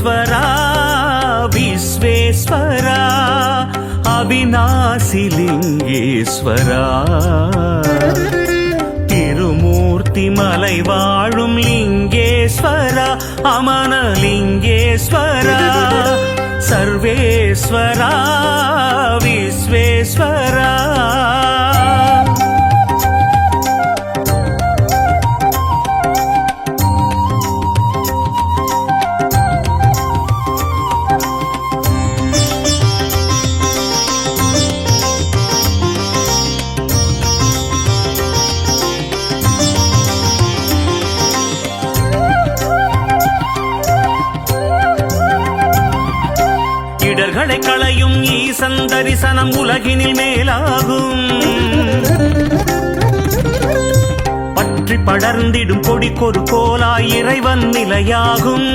सर्वेश्वरा विश्वेश्वरा अविनाशिलिङ्गेश्वरा திருமூர்த்திமலை வாழும் லிங்கேஸ்வரா அமனலிங்கேஸ்வரா सर्वेश्वरा विश्वेश्वरा இடர்களை களையும் ஈசன் தரிசனம் உலகினில் மேலாகும். பற்றி படர்ந்திடும் கொடிக்கொரு கோலாய் இறைவன் நிலையாகும்.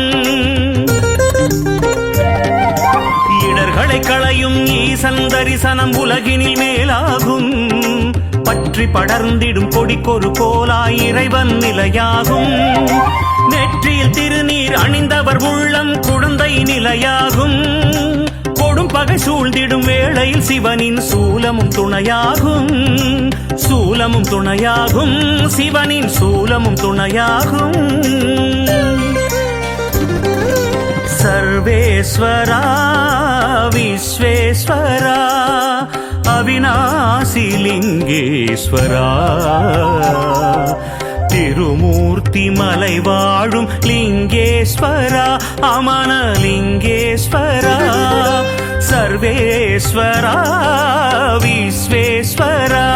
இடர்களை களையும் ஈசன் தரிசனம் உலகினில் மேலாகும். பற்றி படர்ந்திடும் கொடிக்கொரு கோலாய் இறைவன் நிலையாகும். நெற்றியில் திருநீர் அணிந்தவர் உள்ளம் குழந்தை நிலையாகும். கொடும் பகை சூழ்ந்திடும் வேளையில் சிவனின் சூலமும் துணையாகும். சூலமும் துணையாகும். சிவனின் சூலமும் துணையாகும். सर्वेश्वरा विश्वेश्वरा अविनाशिलिङ्गेश्वरा திருமூர்த்திமலை வாழும் லிங்கேஸ்வரா அமனலிங்கேஸ்வரா सर्वेश्वरा विश्वेश्वरा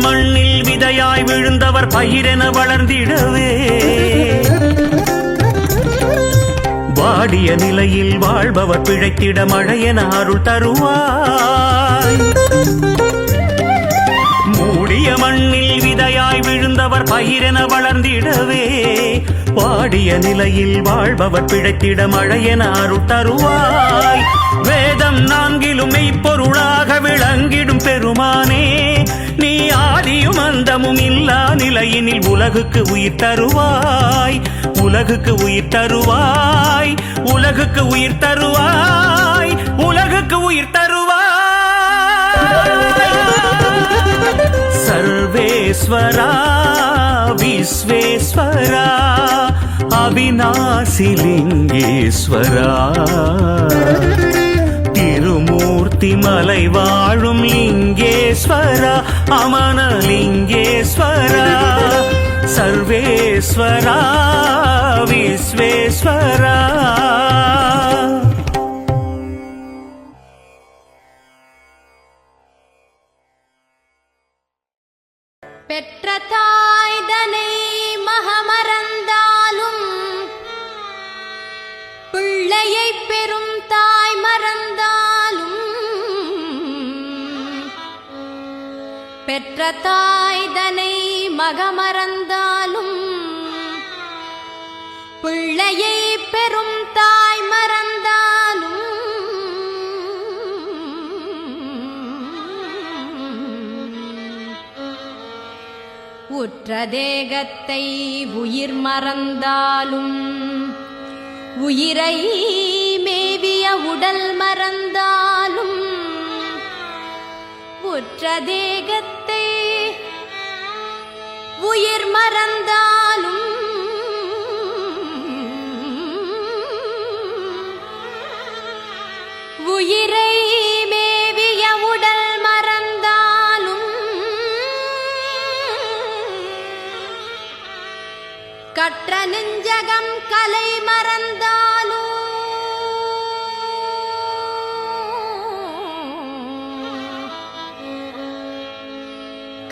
மண்ணில் விதையாய் விழுந்தவர் பயிரென வளர்ந்திடவே வாடிய நிலையில் வாழ்பவர் பிழைத்திட மழையென அருள் தருவாய். மூடிய மண்ணில் விதையாய் விழுந்தவர் பயிரென வளர்ந்திடவே வாடிய நிலையில் வாழ்பவர் பிழைத்திட மழையென அருள் தருவாய். வேதம் நான்கிலும் மெய்ப்பொருளாக விளங்கிடும் பெருமானே நீ ஆதியும் அந்தமும் இல்லா நிலையினில் உலகுக்கு உயிர் தருவாய். உலகுக்கு உயிர் தருவாய். உலகுக்கு உயிர் தருவாய். உலகுக்கு உயிர் தருவாய். सर्वेश्वरा विश्वेश्वरा अविनाशिलिङ्गेश्वरा திருமூர்த்திமலை வாழும் லிங்கேஸ்வரா அமனலிங்கேஸ்வரா सर्वेश्वरा विश्वेश्वरा பெற்ற தாய்தனை மகமறந்தாலும் பிள்ளையை பெறும் தாய் மறந்தாலும் பெற்ற தாய்தனை மகமறந்தாலும் பிள்ளையை பெறும் தாய் மறந்தாலும் உற்ற தேகத்தை உயிர் மறந்தாலும் உயிரை மேவிய உடல் மறந்தாலும் உற்ற தேகத்தை உயிர் மறந்தாலும் உயிரை மேவிய உடல் மறந்தாலும் கற்ற நெஞ்சகம் கலை மறந்தாலும்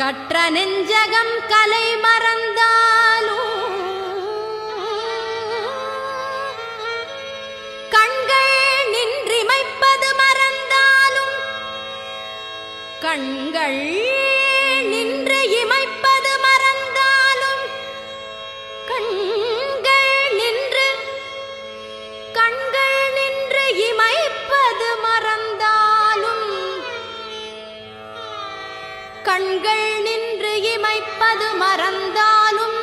கற்ற நெஞ்சகம் கலை மறந்தாலும் கண்கள் நின்றிமைப்பது மறந்தாலும் கண்கள் நின்று இமைப்பது மறந்தாலும் கண்கள் நின்று இமைப்பது மறந்தாலும் கண்கள் நின்று இமைப்பது மறந்தாலும்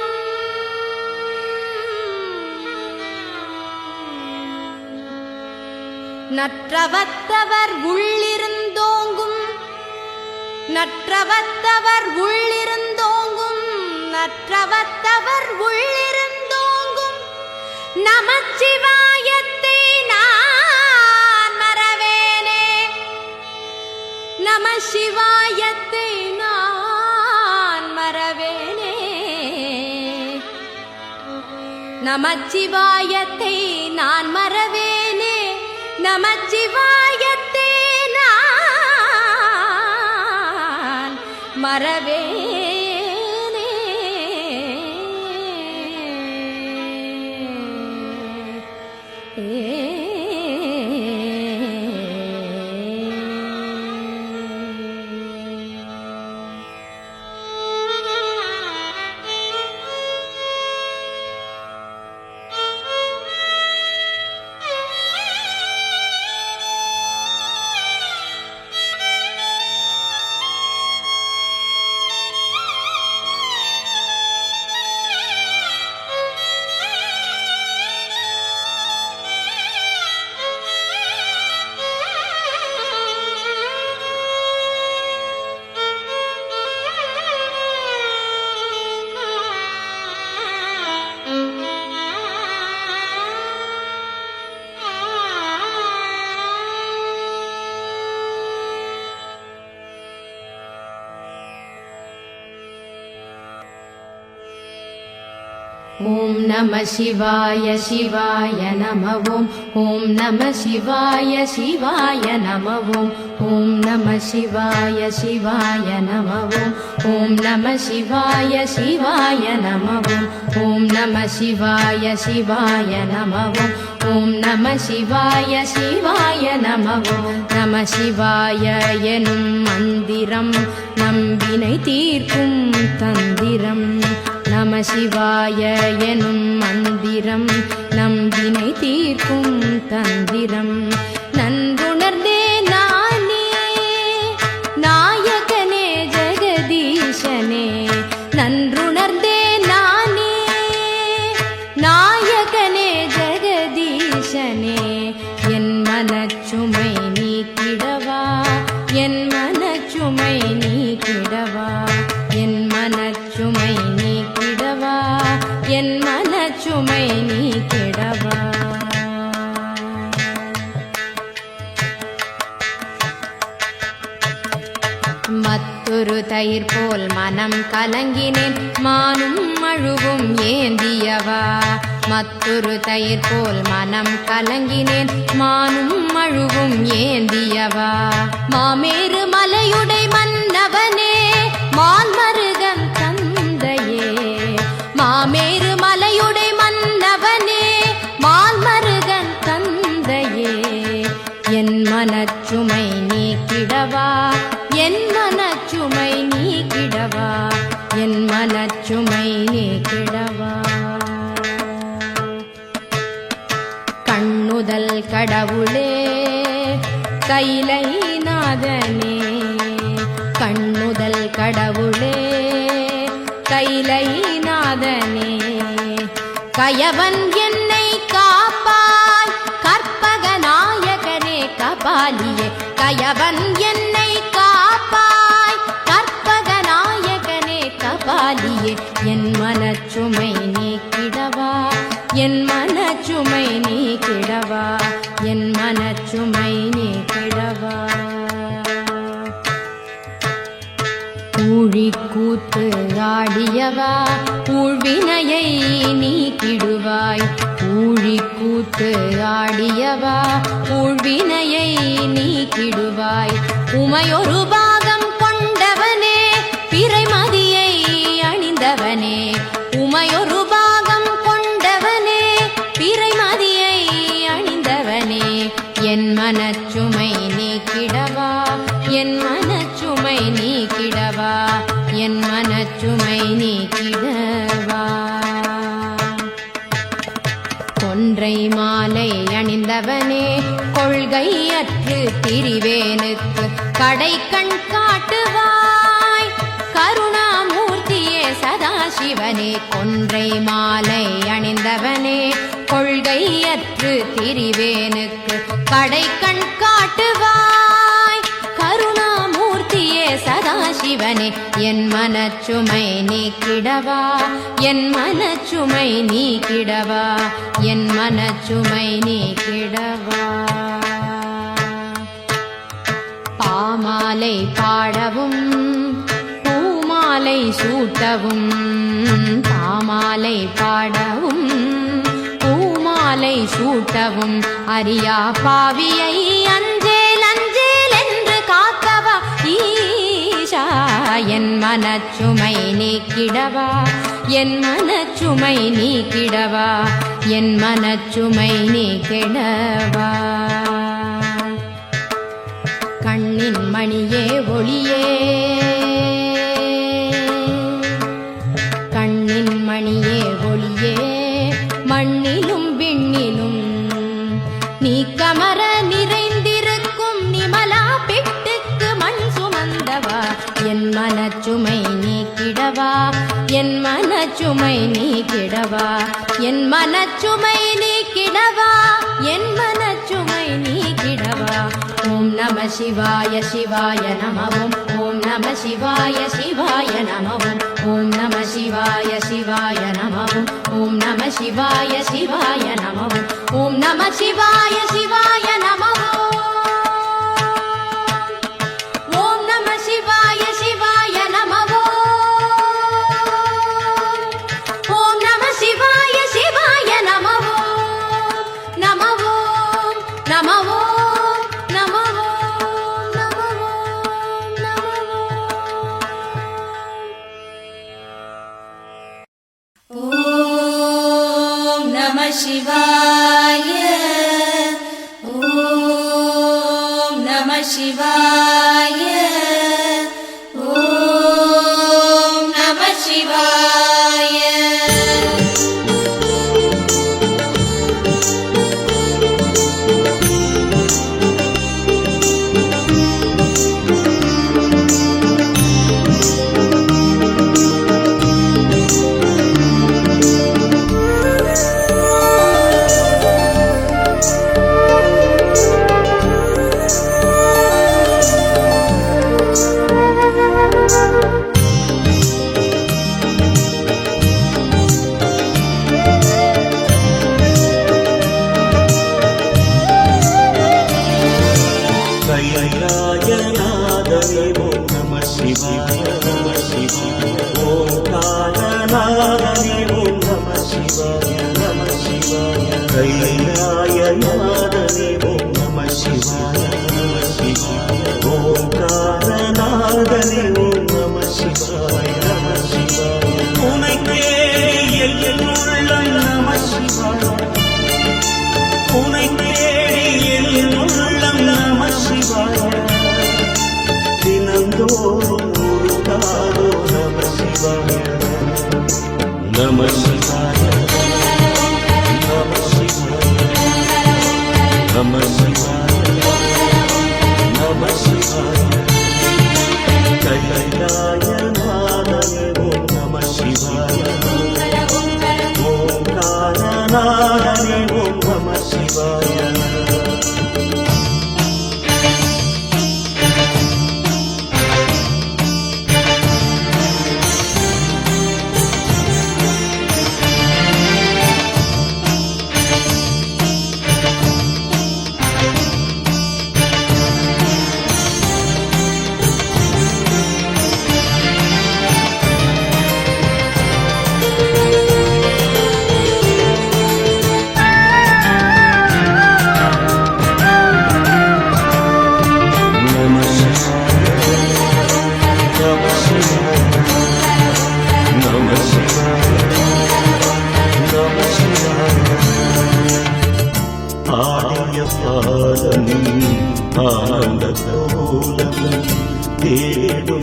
நற்றவத்தவர் உள்ளிருந்தோங்கும் நற்றவத்தவர் உள்ளிருந்தோங்கும் நற்றவத்தவர் உள்ளிருந்தோங்கும் நமச்சிவாயத்தை நான் மறவேனே நமசிவாயத்தை நான் மறவேனே நமச்சிவாயத்தை நான் மறவேனே நமச்சிவாயத்தை நான் மறவேனே ஓம் நம சிவாய சிவாய நம ஓம் நம சிவாய சிவாய நம ஓம் நம சிவாய சிவாய நம ஓம் நம சிவாய சிவாய நம ஓம் நம சிவாய சிவாய நம ஓம் நம சிவாய சிவாய நம நம சிவாய எனும் மந்திரம் நம்பினை தீர்க்கும் தந்திரம் நம சிவாய எனும் மந்திரம் நம்பினை தீர்க்கும் தந்திரம் நன்றுணர்ந்தே நானே நாயகனே ஜெகதீசனே நன்றுணர்ந்தே நானே நாயகனே ஜெகதீசனே என் மனச்சுமை நீக்கிடவா என் மனச்சுமை நீக்கிடவா என் மனச்சுமை நீக்கிடவா என் மனச்சுமை நீக்கிடவா மற்றொரு தயிர் போல் மனம் கலங்கினேன் மானும் அழுவும் ஏந்தியவா மற்றொரு தயிர் போல் மனம் கலங்கினேன் மானும் அழுவும் ஏந்தியவா மாமேறு மலையுடை மன்னவனே மால்மருகன் தந்தையே மாமேறு மலையுடை மன்னவனே மால்மருகன் தந்தையே என் மனச்சுமை நீக்கிடவா என் மனச்சுமை நீக்கிடவா என் மனச்சுமை நீக்கிடவா கண்ணுதல் கடவுளே கைலை நாதனே கண்ணுதல் கடவுளே கைலை நாதனே கயவன் என்னை காப்பாய் கற்பக நாயகனே கபாலியே கயவன் என்னை காப்பாய் கற்பக நாயகனே கபாலியே என் மனச்சுமை நீக்கிடவா என் மனச்சுமை நீக்கிடவா என் மனச்சுமை நீக்கிடவா ஊழிக்கூத்து ஆடியவா ஊழ்வினையை நீக்கிடுவாய் ஊழிக்கூத்து ஆடியவா ஊழ்வினையை நீக்கிடுவாய் உமையொரு பாகம் கொண்டவனே பிறைமதியை அணிந்தவனே உமையொரு பாகம் கொண்டவனே பிறைமதியை அணிந்தவனே என் மனச்சுமை நீக்கிடவா என் மனச்சுமை நீக்கிடவா என் மனச்சுமை நீக்கிடவா கொன்றை மாலை அணிந்தவனே கொள்கையற்று திரிவேனுக்கு கடை கண் காட்டுவாய் கருணாமூர்த்தியே சதாசிவனே கொன்றை மாலை அணிந்தவனே கொள்கையற்று திரிவேனுக்கு கடை கண் காட்டுவாய் கருணாமூர்த்தியே சதாசிவனே என் மனச்சுமை நீக்கிடவா என் மனச்சுமை நீக்கிடவா என் மனச்சுமை நீக்கிடவா பாமாலை பாடவும் பூமாலை சூட்டவும் பாமாலை பாடவும் பூமாலை சூட்டவும் அரியா பாவியை அஞ்சேல் அஞ்சேல் என்று காக்கவா ஈஷா என் மனச்சுமை நீக்கிடவா என் மனச்சுமை நீக்கிடவா என் மனச்சுமை நீக்கிடவா கண்ணின் மணியே ஒளியே கண்ணின் மணியே ஒளியே மண்ணிலும் விண்ணிலும் நீ கமர நிறைந்திருக்கும் நிமலா பிட்டுக்கு மண் சுமந்தவா என் மனச்சுமை நீக்கிடவா என் மனச்சுமை நீக்கிடவா என் மனச்சுமை நீக்கிடவா என் மனச்சுமை நீக்கிடவா ஓம் நம சிவாய சிவாய நமவும் ஓம் நம சிவாய சிவாய நமவும் ஓம் நம சிவாய சிவாய நமவும் ஓம் நம சிவாய சிவாய நமவும் ஓம் நம சிவாய சிவாய நமவும் ஓம் நம சிவாய சிவாய நமவும் ஓம் நம சிவாய சிவாய நமவும் நமவும் நமவும் शिवाय ॐ नमः शिवाय ॐ नमः शिवाय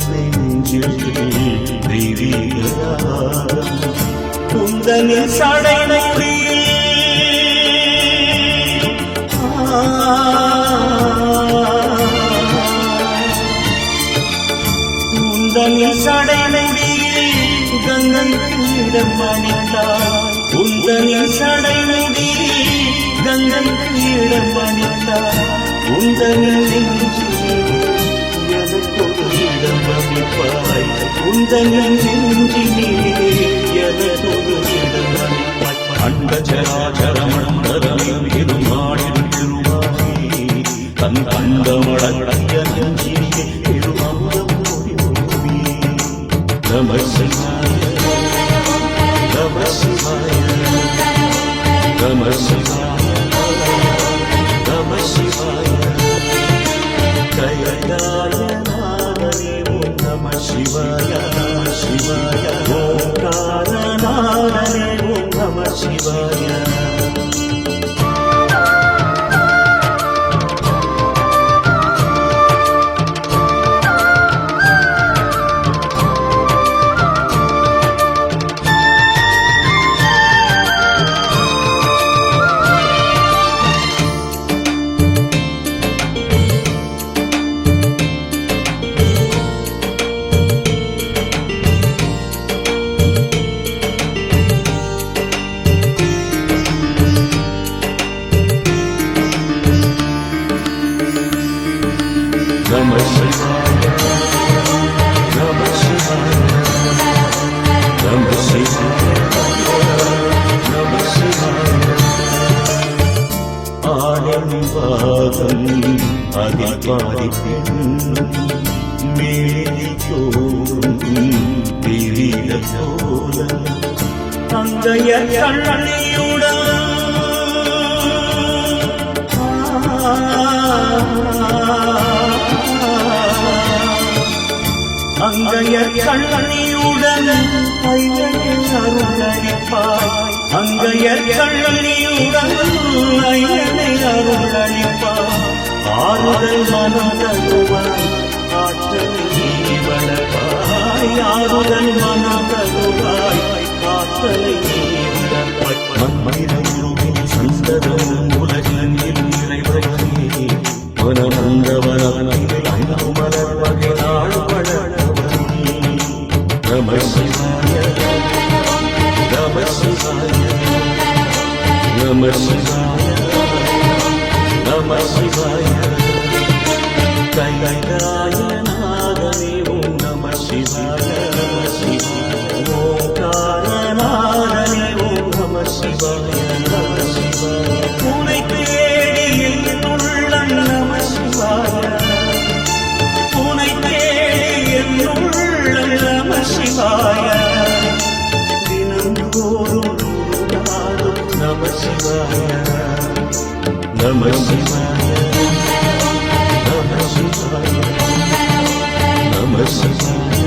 நெஞ்சில் உந்தனின் சடை உந்தனின் சடை கங்கையிடம் அணிந்தார் உந்தனின் சடை கங்கையிடம் அணிந்தார் உந்தனின் எனக்கொரு இடம் அளிப்பாய் உந்தனின் நெஞ்சினிலே எனக்கொரு இடம் அளிப்பாய் அண்ட சராச்சரமண்டலம் இருமாடின் திருவாகி தன் கண்டமடங்கிய நெஞ்சினிலே திருமந்தம் ஓடி நம சிவாய நம சிவாய நம சிவாய நம சிவாய கைலாயநாதனே ஓம் நம சிவாய நம சிவாய ஓங்காரநாதனே ஓம் நம சிவாய நம சிவாய நம சிவாய நம சிவாய நம சிவாய ஆனந்தவாதம் அதிபாரி பெண்ணும் மேலி தோறும் திரில போல அங்கைய கண்ணியுடன் அங்கையர் கண்ணியுடன் ஐயனை அருளளிப்பாய் அங்கையர் கண்ணியுடன் ஐயனை அருளளிப்பாய் ஆறுதல் மனம் தருவாய் ஆற்றலை வளர்ப்பாய் ஆறுதல் மனம் தருவாய் ஆற்றலை வளர்ப்பாய் மண்ணிறையுமின் சந்ததம் உலகினில் நிறைவரே மனமந்தவனாய் மலர் வகை நாள் நம சிவாய நம சிவாய நம சிவாய நம சிவாய கைலாயநாதனே ஓம் நம சிவாய நம சிவாய ஓங்காரநாதனே ஓம் நம சிவாய நம சிவாய உனை தேடி என் உள்ளம் நம சிவாய உனை தேடி என் உள்ளம் நம சிவாய தினந்தோறும் நம சிவாய நம சிவாய நம சிவாய நம சிவாய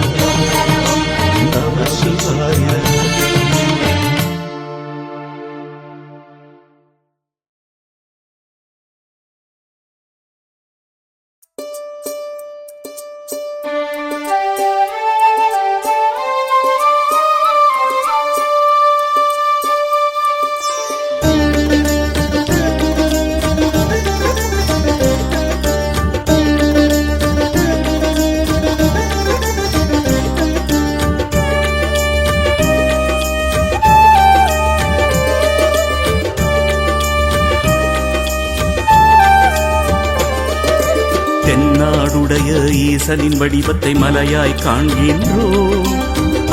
நம சிவாய தென்னாடுடைய ஈசனின் வடிவத்தை மலையாய் காண்கின்றோம்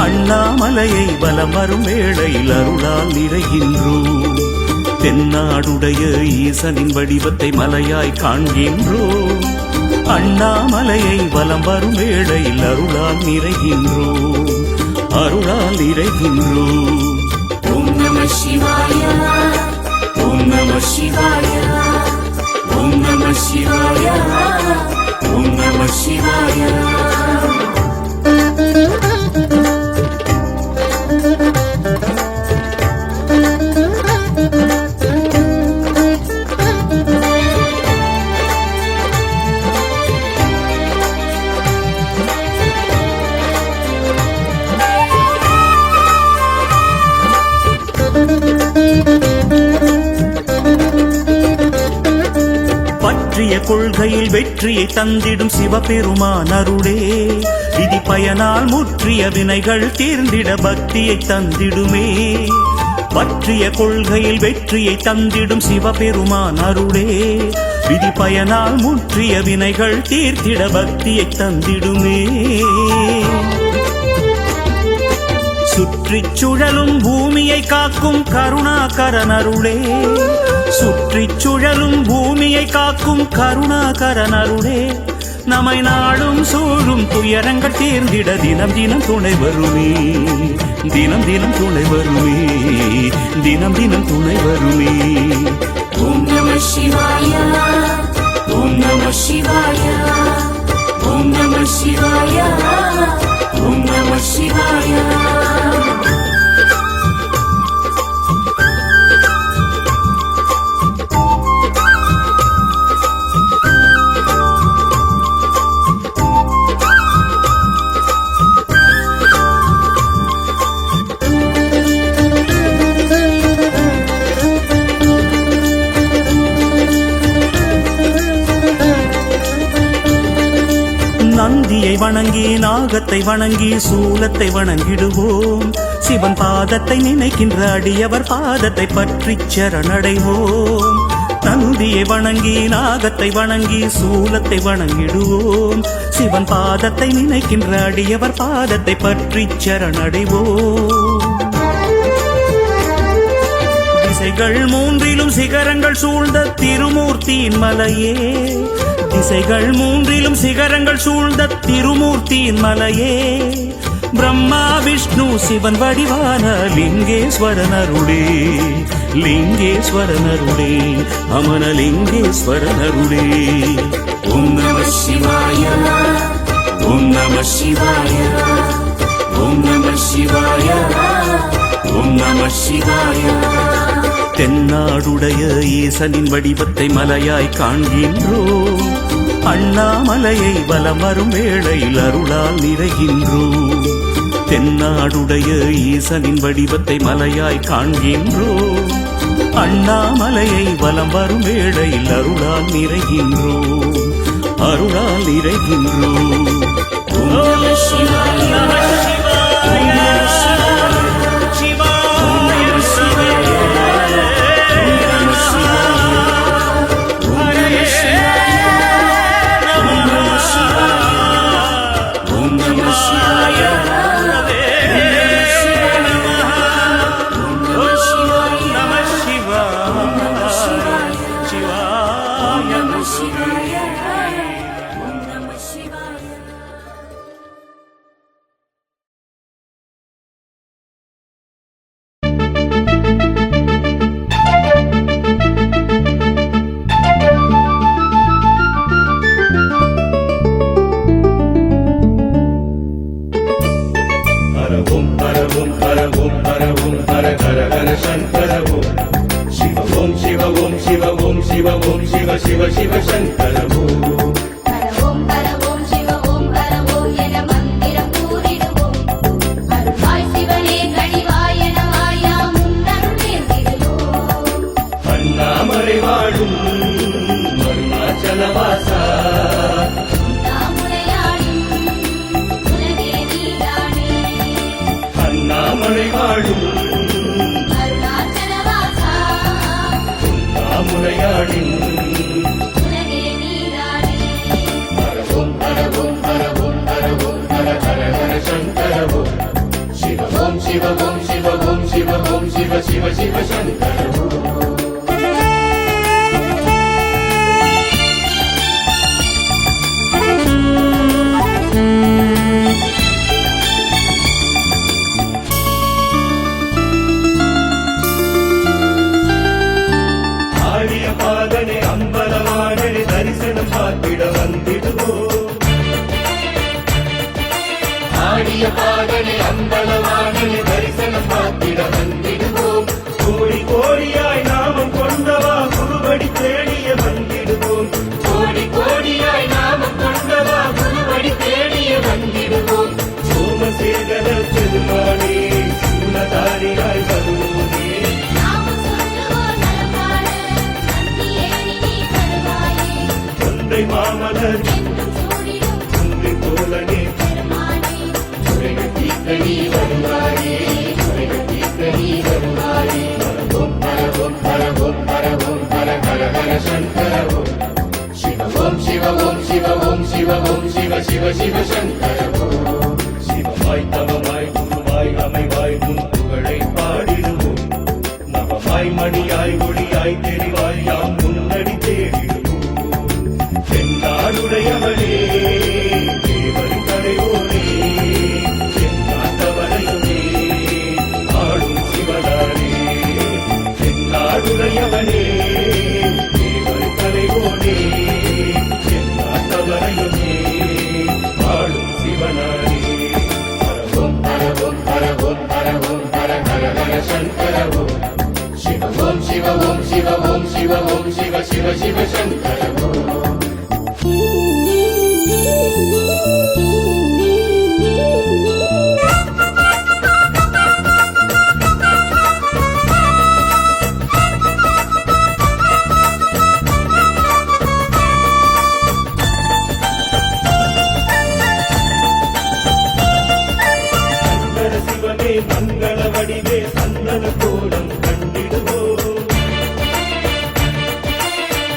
அண்ணாமலையை வலம் வரும் வேளையில் அருளால் நிறைகின்றோம் தென்னாடுடைய ஈசனின் வடிவத்தை மலையாய் காண்கின்றோம் அண்ணாமலையை வலம் வரும் வேளையில் அருளால் நிறைகின்றோம் அருளால் நிறைகின்றோம் ஓம் நம சிவாய ஓம் நம சிவாய ஓம் நம சிவாய ஓம் நம சிவாய கொள்கையில் வெற்றியை தந்திடும் சிவபெருமான் அருளே விதி பயனால் முற்றிய வினைகள் தீர்ந்திட பக்தியை தந்திடுமே. பற்றிய கொள்கையில் வெற்றியை தந்திடும் சிவபெருமான் அருளே விதி பயனால் முற்றிய வினைகள் தீர்த்திட பக்தியை தந்திடுமே. சுற்றிச் சுழலும் பூமியை காக்கும் கருணாகரன் அருளே சுற்றிச் சுழலும் பூமியை காக்கும் கருணாகரன் அருளே நம்மை நாடும் சூழும் துயரங்கள் தீர்ந்திட தினம் தினம் துணை வருமே. தினம் தினம் துணை வருமே. தினம் தினம் துணை வருமே. ஓம் நம சிவாய ஓம் நம சிவாய ஓம் நம சிவாய ஓம் நம சிவாய. நந்தியை வணங்கி நாகத்தை வணங்கி சூலத்தை வணங்கிடுவோம். சிவன் பாதத்தை நினைக்கின்ற அடியவர் பாதத்தை பற்றி சரணடைவோம். நந்தியை வணங்கி நாகத்தை வணங்கி சூலத்தை வணங்கிடுவோம். சிவன் பாதத்தை நினைக்கின்ற அடியவர் பாதத்தை பற்றி சரணடைவோம். திசைகள் மூன்றிலும் சிகரங்கள் சூழ்ந்த திருமூர்த்தியின் மலையே திசைகள் மூன்றிலும் சிகரங்கள் சூழ்ந்த திருமூர்த்தியின் மலையே பிரம்மா விஷ்ணு சிவன் வடிவான லிங்கேஸ்வரனருளே லிங்கேஸ்வரனருளே அமனலிங்கேஸ்வரனருளே. ஓம் நம சிவாய ஓம் நம சிவாய ஓம் நம சிவாய ஓம் நம சிவாய. தென்னாடுடைய ஈசனின் வடிவத்தை மலையாய் காண்கின்றோம். அண்ணாமலையை வலம் வரும் வேளையில் அருளால் நிறைகின்றோம். தென்னாடுடைய ஈசனின் வடிவத்தை மலையாய் காண்கின்றோம். அண்ணாமலையை வலம் வரும் வேளையில் அருளால் நிறைகின்றோம். அருளால் நிறைகின்றோம். ஓம் நம சிவாய ஓம் நம சிவாய சிவனே பெருமானே குறைகள் தீர்க்க நீ வருவாயே குறைகள் தீர்க்க நீ வருவாயே ஓம் ஹர ஓம் ஹர ஓம் ஹர ஓம் ஹர ஹர ஹர சங்கர ஓம் சிவ ஓம் சிவ ஓம் சிவ ஓம் சிவ ஓம் சிவ சிவ சிவ சங்கர ஓம் சிவமாய் தவமாய் குருவாய் அமைவாய் உன் புகழை பாடிடுவோம் நவமாய் மணியாய் ஒளியாய் தெரிவாய் யாம் முன்னடி தேடிடுவோம் தென்னாடுடையவனே தேவர் தலைவோனே தென்னாட்டவரையுமே ஆடும் சிவனாரே தென்னாடுடையவனே தேவர் தலைவோனே தென்னாட்டவரையுமே ஆடும் சிவனாரே ஹரவோம் ஹரவோம் ஹரவோம் ஹரவோம் ஹர ஹர ஹர சங்கர ஓம் சிவ ஓம் சிவ ஓம் சிவ ஓம் சிவ ஓம் சிவ சிவ சிவ சங்கர ஓம் சங்கர சிவமே மங்கள வடிவே சந்தன கோலம் கண்டிடுவோம்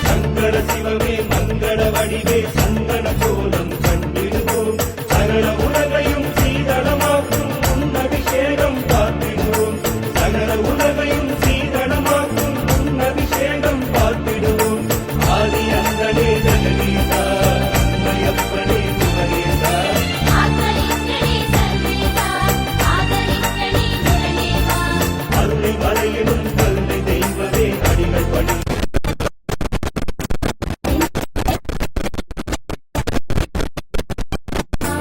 சங்கர சிவமே மங்கள வடிவே சந்தன கோலம் கண்டிடுவோம் சகல உலகையும் சீதளமாக்கும் உன் அபிஷேகம் பார்த்திடுவோம் சகல உலகையும் சீதளமாக்கும் உன் அபிஷேகம் பார்த்திடுவோம் ஆதி அந்தனே ஜெகதீசா அம்மையப்பனே முகனேசா ஆதரிக்கணே சர்வேதா ஆதரிக்கணே முரளேவா அருளை மலையிலும் கருணை தெய்வமே அடிகள் படி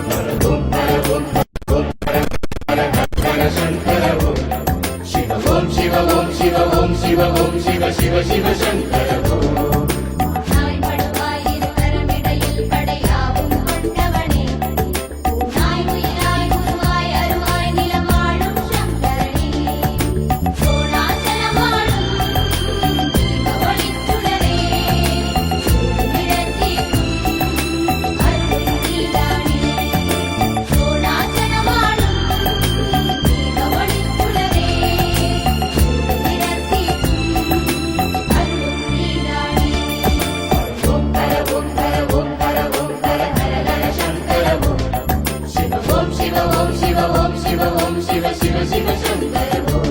ஹரவோம் ஹரவோம் ஹரவோம் ஹர ஹர சங்கர ஓம் சிவ ஓம் சிவ ஓம் சிவ ஓம் சிவ ஓம் சிவ சிவ சிவ சங்கர ஓம் நாய் படுவாய் இருகரமிடையில் படையாவும் கொண்டவனே நாய் உயிராய் உருவாய் அருவாய் நிலமாளும் சங்கரனே சோழாச்சலமாளும் தீபவழிச்சுடரே நிறத்தீர்க்கும் அருள் நீதானே சோழாச்சலமாளும் தீபவழிச்சுடரே நிறத்தீர்க்கும் அருள் நீதானே ஓம் ஹரவோம் ஹரவோம் ஹரவோம் ஹர ஹர ஹர சங்கர ஓம் சிவ ஓம் சிவ ஓம் சிவ ஓம் சிவ ஓம் சிவ சிவ சிவ சங்கர ஓம்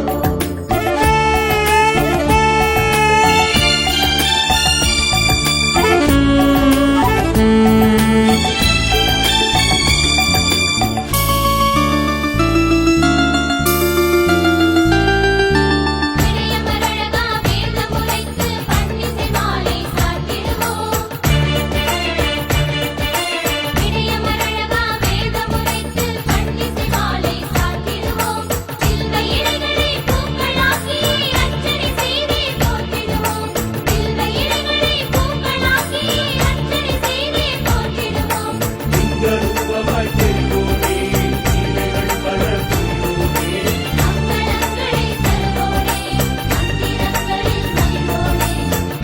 இடையமரழகா வேதம் உரைத்து பன்னிசை மாலை சாத்திடுவோம் இடையமரழகா வேதம் உரைத்து பன்னிசை மாலை சாத்திடுவோம் சில்வை இலைகளை பூக்களாக்கி அர்ச்சனை செய்தே போற்றிடுவோம் சில்வை இலைகளை பூக்களாக்கி அர்ச்சனை செய்தே போற்றிடுவோம் லிங்க ரூபமாய் தெரிவோனே லீலைகள் பல புரிவோனே மங்களங்களை தருவோனே மந்திரங்களில் மகிழ்வோனே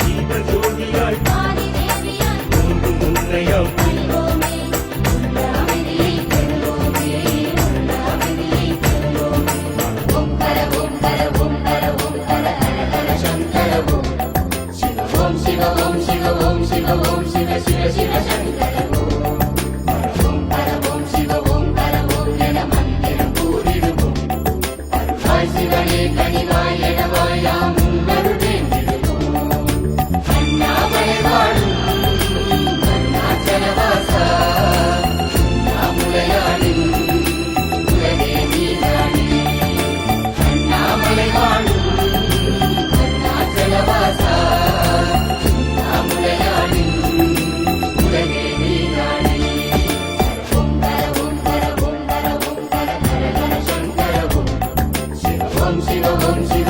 தீப ஜோதியாய் ஆதி தேவியாய் தோன்றும் உன்னையாம் பணிவோமே உள்ள அமைதியை பெறுவோமே உள்ள அமைதியை பெறுவோமே ஓம் ஹர ஓம் ஹர ஓம் ஹர ஓம் ஹர ஹர ஹர சங்கர ஓம் சிவ ஓம் சிவ ஓம் சிவ ஓம் சிவ ஓம் சிவ சிவ சிவ சங்கர ஓம் ஹரவோம் ஹரவோம் சிவ ஓம் ஹர ஓம் என மந்திரம் கூறிடுவோம் அருளாய் சிவனே கனிவாய் எனவாய் யாம் உன்னருள் வேண்டிடுவோம் அண்ணாமலை வாழும் அருணாச்சலவாசா அண்ணாமுலையாளின் உலகே நீதானே அண்ணாமலை வாழும் அருணாச்சலவாசா அண்ணாமுலையாளின் உலகே நீதானே ஓம் ஹர ஓம் ஹர ஓம் ஹர ஓம் ஹர ஹர ஹர சங்கர ஓம் சிவ ஓம் சிவ ஓம் சிவ